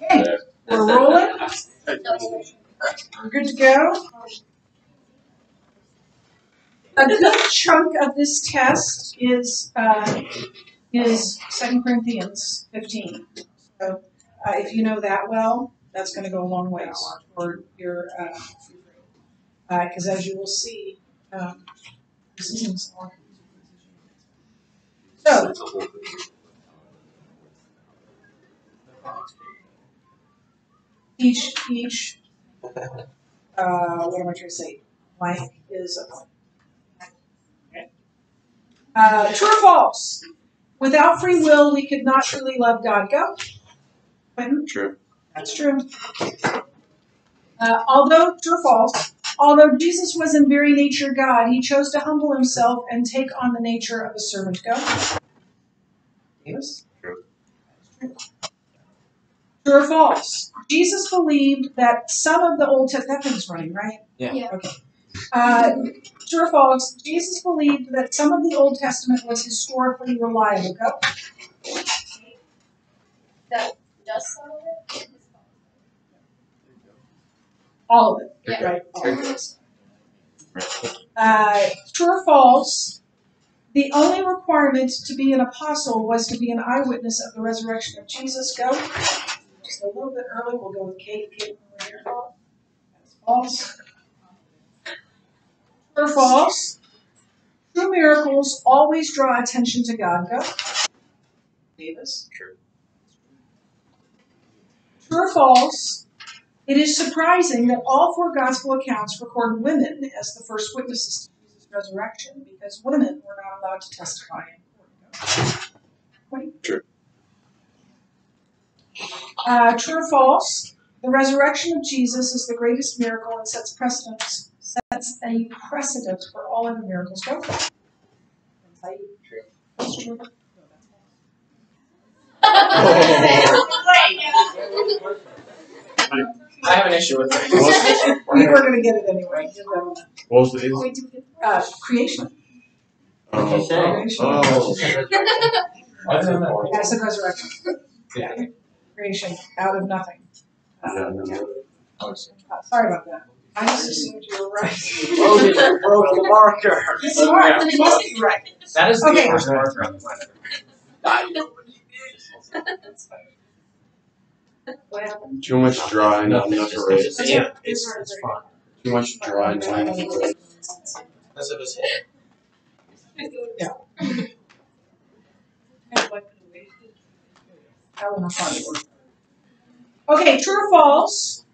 Okay, we're rolling. We're good to go. A good chunk of this test is 2 Corinthians 15. So if you know that well, that's going to go a long ways for your because as you will see, this isn't so. Each what am I trying to say? Blank is a point. Okay. True or false? Without free will, we could not truly love God. Go. True. That's true. True or false, although Jesus was in very nature God, he chose to humble himself and take on the nature of a servant. Go. Yes. True. True or false? Jesus believed that some of the Old Testament, that thing's running, right? Yeah. Okay. True or false? Jesus believed that some of the Old Testament was historically reliable. Go. That just some of it? All of it. Yeah. Right. All of it. True or false? The only requirement to be an apostle was to be an eyewitness of the resurrection of Jesus. Go. Just a little bit early, we'll go with Kate. Kate, over here. That's false. True or false? True miracles always draw attention to God. Go. Davis. True. True or false? It is surprising that all 4 gospel accounts record women as the first witnesses to Jesus' resurrection because women were not allowed to testify in court. True. True or false? The resurrection of Jesus is the greatest miracle and sets a precedent for all other miracles. Go. True. That's true. No, that's I have an issue with it. we were going to get it anyway. What was the Creation. Creation. I said resurrection. Yeah. Creation out of nothing. Sorry about that. I just assumed you were right. Broke the marker. He's smart. He must be right. That is the Okay. worst marker on the planet. What happened? Too much dry, not enough to raise. It's fun. Too much dry, not enough to raise. Because of his hair. Yeah. That one will probably work. Okay, true or false?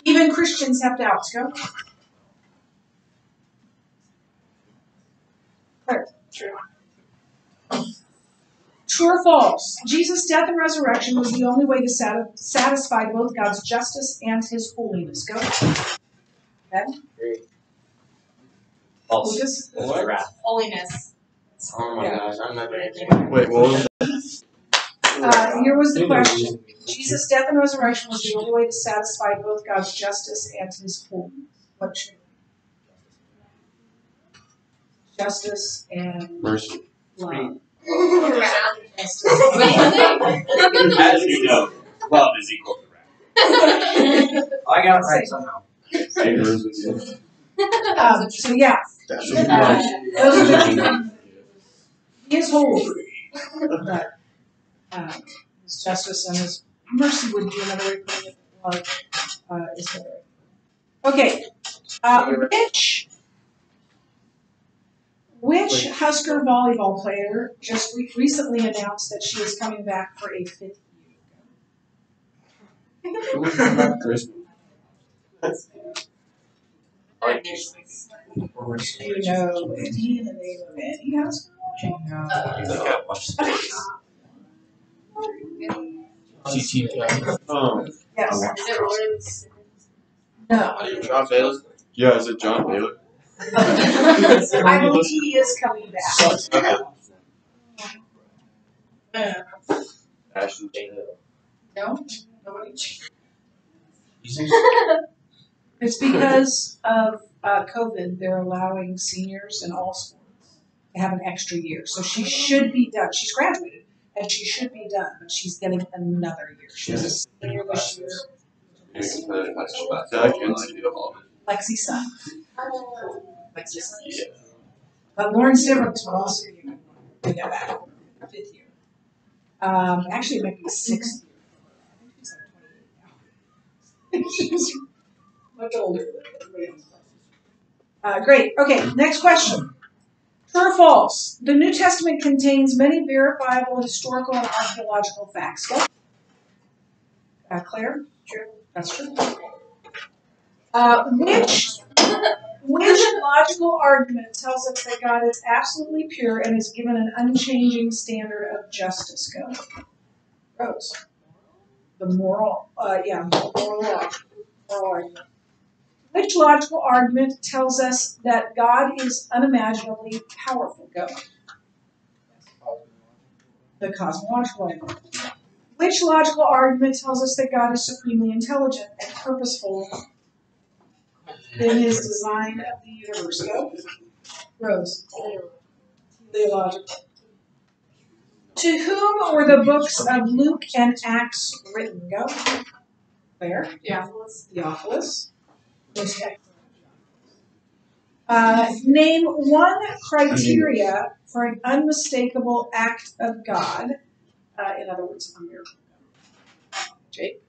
Even Christians have doubts. Go. True. True or false? Jesus' death and resurrection was the only way to satisfy both God's justice and his holiness. Go. Okay. False. Lucas? Holiness. Oh my Yeah. gosh, I'm not gonna Wait, what was that? Here was the question. Jesus' death and resurrection was the only way to satisfy both God's justice and his holiness. What should justice and Mercy. love. Justice. As you know, love is equal to wrath. I got it right somehow. So yeah, those are the he is holy, but his justice and his mercy would be another way of putting it. Love is better. Okay, which Husker volleyball player just recently announced that she is coming back for a 5th year? Do you know any in the name of any Husker? Yes. Is it words? No. John Baylor? Yeah, is it John Baylor? I believe he is coming back. Ashton Taylor. No? Nobody? It's because of COVID, they're allowing seniors in all sports to have an extra year. So she should be done. She's graduated, and she should be done, but she's getting another year. She's a senior this year. Lexi's son. Lexi's son. Yeah. But Lauren Stivrins will also be back. 5th year. Actually, it might be 6th year. She's like 28 now. She's much older than everybody else. Great. Okay, next question. True or false? The New Testament contains many verifiable historical and archaeological facts. Go. Claire? True. That's true. Which logical argument tells us that God is absolutely pure and is given an unchanging standard of justice? Go. Rose. The moral law. Moral argument. Which logical argument tells us that God is unimaginably powerful? Go. The cosmological argument. Which logical argument tells us that God is supremely intelligent and purposeful in his design of the universe? Go. Rose. Theological. To whom were the books of Luke and Acts written? Go. Where? Theophilus. Most excellent. Name one criteria for an unmistakable act of God. In other words, a miracle. Jake?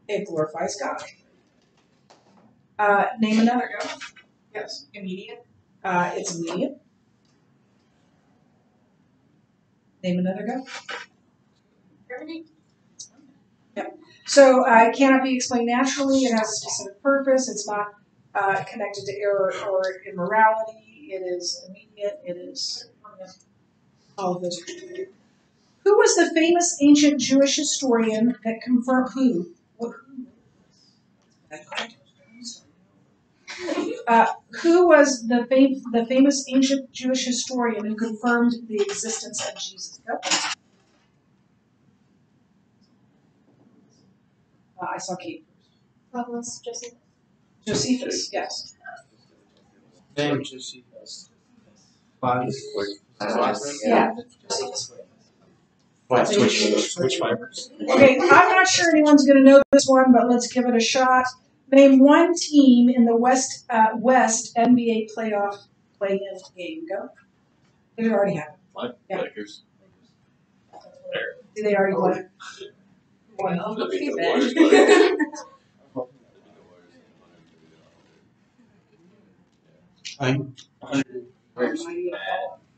It glorifies God. Name another. Go. Yes. Immediate. It's immediate. Name another. Go. Permanent. Yep. So it cannot be explained naturally. It has a specific purpose. It's not connected to error or immorality. It is immediate. It is all of those. Who was the famous ancient Jewish historian that confirmed who? Who was the famous ancient Jewish historian who confirmed the existence of Jesus? Go. I saw Kate. Josephus, yes. Name Josephus. Yeah. Josephus. Which fibers? Okay, I'm not sure anyone's going to know this one, but let's give it a shot. Name one team in the West NBA playoff play-in game. Go. Did it already happen? What? Yeah. Lakers. Did they already play? That'd be the Warriors, but-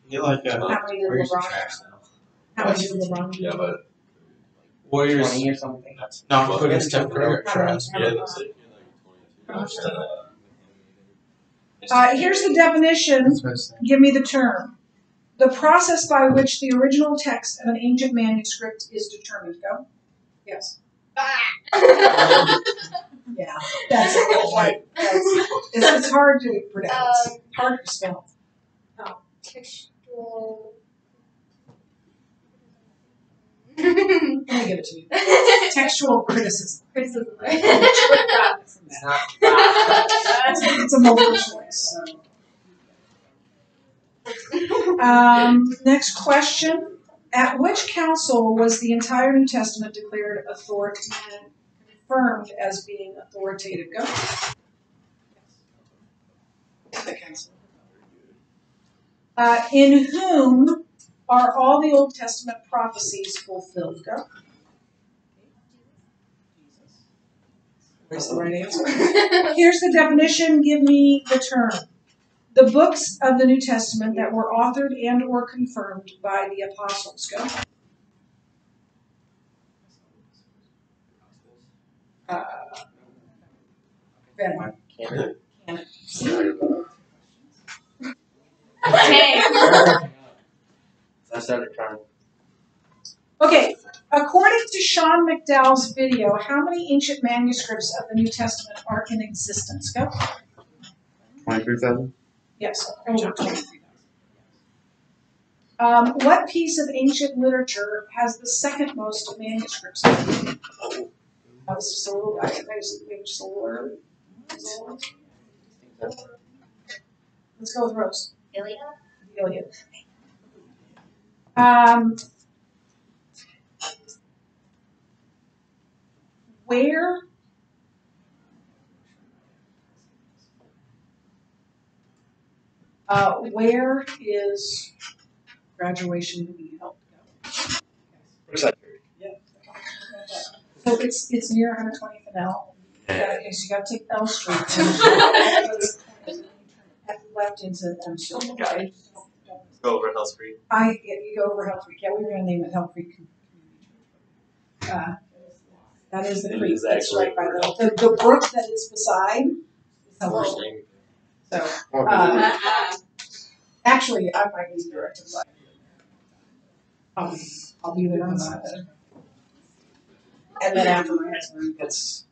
You like How many did Warriors LeBron? tracks now. How many did LeBron? Yeah, but Warriors 20 or something. not Well, put Steph Curry trash. yeah, that's it. Here's the definition. Give me the term. The process by which the original text of an ancient manuscript is determined. Go. Yes. Yeah. That's right. It's hard to pronounce. Hard to spell. Textual. Let me give it to you. Textual criticism. Criticism. It's a multiple choice. So. Next question. At which council was the entire New Testament declared confirmed as being authoritative? Go. The council. In whom are all the Old Testament prophecies fulfilled? Go. Where's the right answer? Here's the definition. Give me the term. The books of the New Testament that were authored and or confirmed by the apostles. Go. Ben. Canon. Dang. I started trying. Okay, according to Sean McDowell's video, how many ancient manuscripts of the New Testament are in existence? Go. 23,000? Yes, over 23,000. What piece of ancient literature has the second most manuscripts? That was just a little, I just a little early. Let's go with Rose. Iliad? Iliad. where where is graduation being held? Where's that? So it's near 120th and L. Okay, so you got to take L Street. At the left into M Street. Okay. Go over Hill Street. You go over Hell Creek. Yeah, we were gonna name it Hell Creek. That is the It creek. is That's actually right by the brook that it's beside. Is Hell Creek. So actually, I might be directed by. I'll be there on Saturday. And then after my husband gets.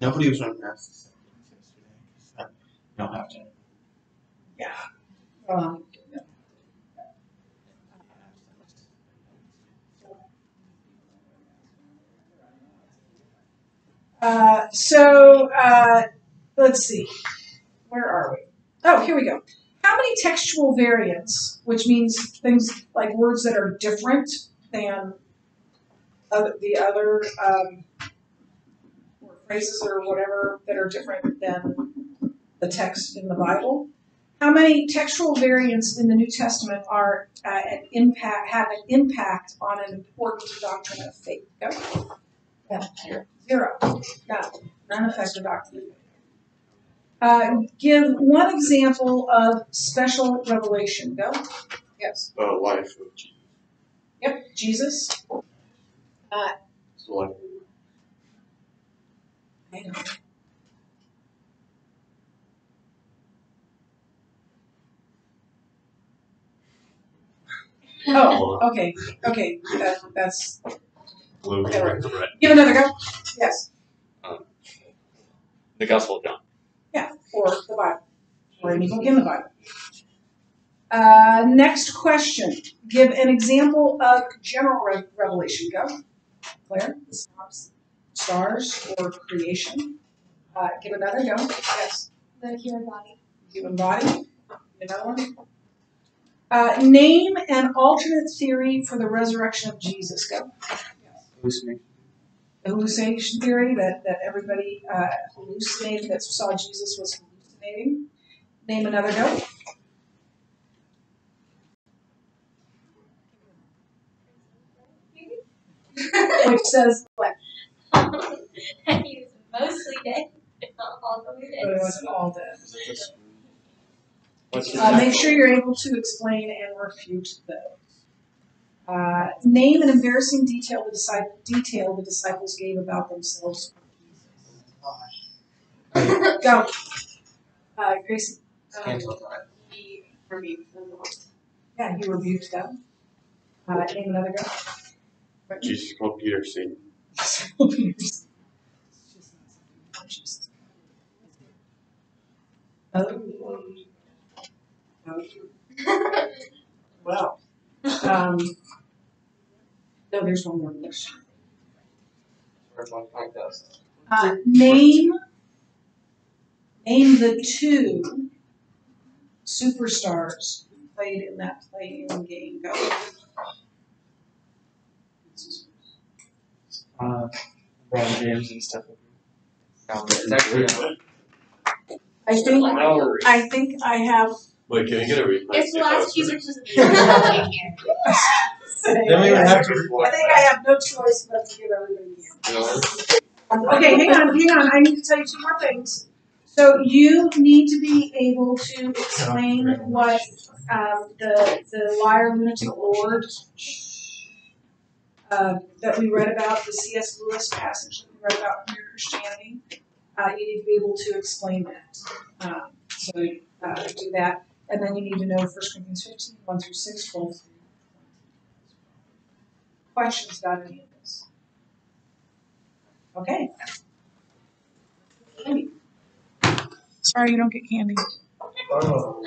Nobody was on past yesterday. You don't have to. Yeah. Let's see. Where are we? Oh, here we go. How many textual variants, which means things like words that are different than the other or phrases or whatever that are different than the text in the Bible? How many textual variants in the New Testament are have an impact on an important doctrine of faith? Go. Yeah. Zero. Got it. Non-effective doctrine. Give one example of special revelation. Go. Yes. Life of Jesus. Yep. Jesus. Life. I know. Oh, okay. Okay. That's. Blue. Red. Give another go. Yes. The Gospel of John. Yeah. Or the Bible. Or any book in the Bible. Next question. Give an example of general revelation. Go. Claire. Stars or creation. Give another go. Yes. The human body. Human body. Another one. Name an alternate theory for the resurrection of Jesus. Go. Hallucination. The hallucination theory that everybody hallucinated, that saw Jesus was hallucinating. Name another. Go. Which says what? He was mostly dead, not all the way But it dead. was all dead. What's the Make sure you're able to explain and refute those. Name an embarrassing detail the disciples gave about themselves. Go. Gracie. He rebuked them. Yeah, you rebuked them. Name another go. Jesus called Peter Satan. Well, no, there's one more question. Name the two superstars who played in that play-in game. Go. Brown James and stuff. No, it's actually I think I have. Wait, can we get a replay? It's the last Kieser doesn't need to take care. Then we would have to I think I have no choice but to give everybody the answer. Okay, hang on. I need to tell you two more things. So you need to be able to explain what the liar, lunatic, Lord that we read about, the C.S. Lewis passage that we read about in Mere Christianity. You need to be able to explain that. So do that. And then you need to know 1 Corinthians 15, 1 through 6, 12 through. Questions about any of this? Okay. Candy. Sorry you don't get candy. Oh.